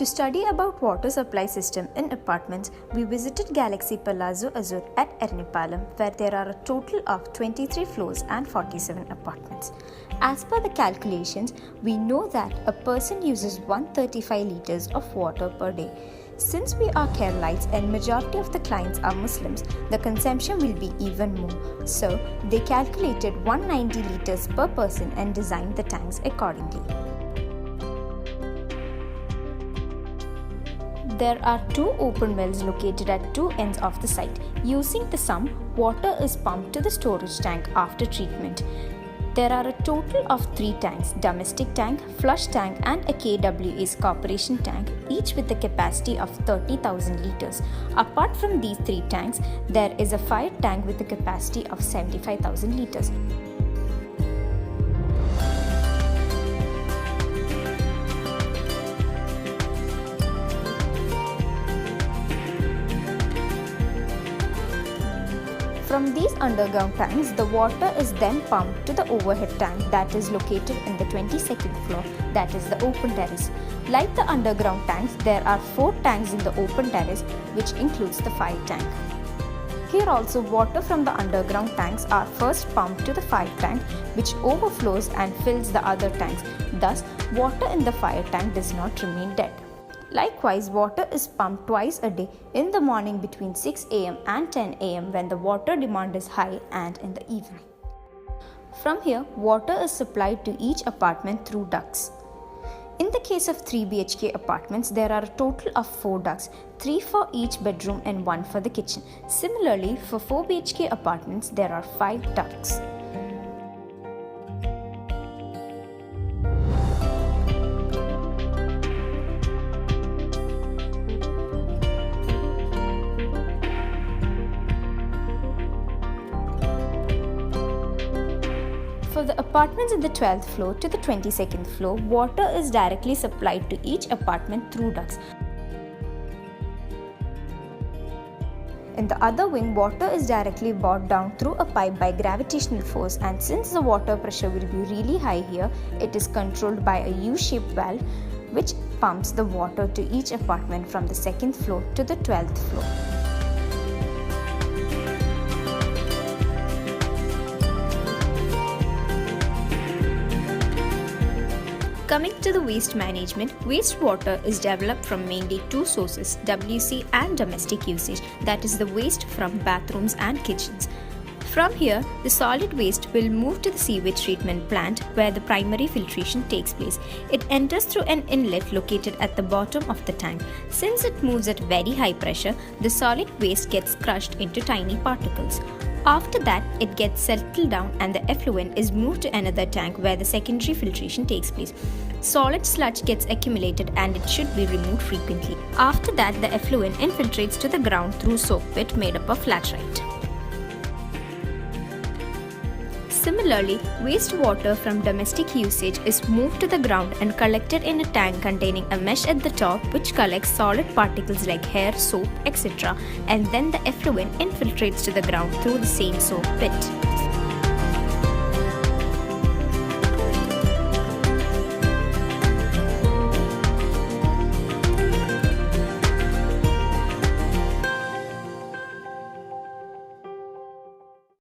To study about water supply system in apartments, we visited Galaxy Pallazio Azure at Ernipalam, where there are a total of 23 floors and 47 apartments. As per the calculations, we know that a person uses 135 liters of water per day. Since we are Keralites and majority of the clients are Muslims, the consumption will be even more. So, they calculated 190 liters per person and designed the tanks accordingly. There are two open wells located at two ends of the site. Using the sump, water is pumped to the storage tank after treatment. There are a total of 3 tanks: domestic tank, flush tank and a KWA's corporation tank, each with a capacity of 30,000 liters. Apart from these 3 tanks, there is a fire tank with a capacity of 75,000 liters. From these underground tanks, the water is then pumped to the overhead tank that is located in the 22nd floor, that is the open terrace. Like the underground tanks, there are 4 tanks in the open terrace, which includes the fire tank. Here also, water from the underground tanks are first pumped to the fire tank, which overflows and fills the other tanks. Thus, water in the fire tank does not remain dead. Likewise, water is pumped twice a day, in the morning between 6 am and 10 am when the water demand is high, and in the evening. From here, water is supplied to each apartment through ducts. In the case of 3 BHK apartments, there are a total of 4 ducts, 3 for each bedroom and 1 for the kitchen. Similarly, for 4 BHK apartments, there are 5 ducts. For the apartments in the 12th floor to the 22nd floor, water is directly supplied to each apartment through ducts. In the other wing, water is directly brought down through a pipe by gravitational force, and since the water pressure will be really high here, it is controlled by a U-shaped valve which pumps the water to each apartment from the 2nd floor to the 12th floor. Coming to the waste management, wastewater is developed from mainly 2 sources, WC and domestic usage, that is the waste from bathrooms and kitchens. From here, the solid waste will move to the sewage treatment plant where the primary filtration takes place. It enters through an inlet located at the bottom of the tank. Since it moves at very high pressure, the solid waste gets crushed into tiny particles. After that, it gets settled down and the effluent is moved to another tank where the secondary filtration takes place. Solid sludge gets accumulated and it should be removed frequently. After that, the effluent infiltrates to the ground through soak pit made up of laterite. Similarly, wastewater from domestic usage is moved to the ground and collected in a tank containing a mesh at the top which collects solid particles like hair, soap, etc. and then the effluent infiltrates to the ground through the same soak pit.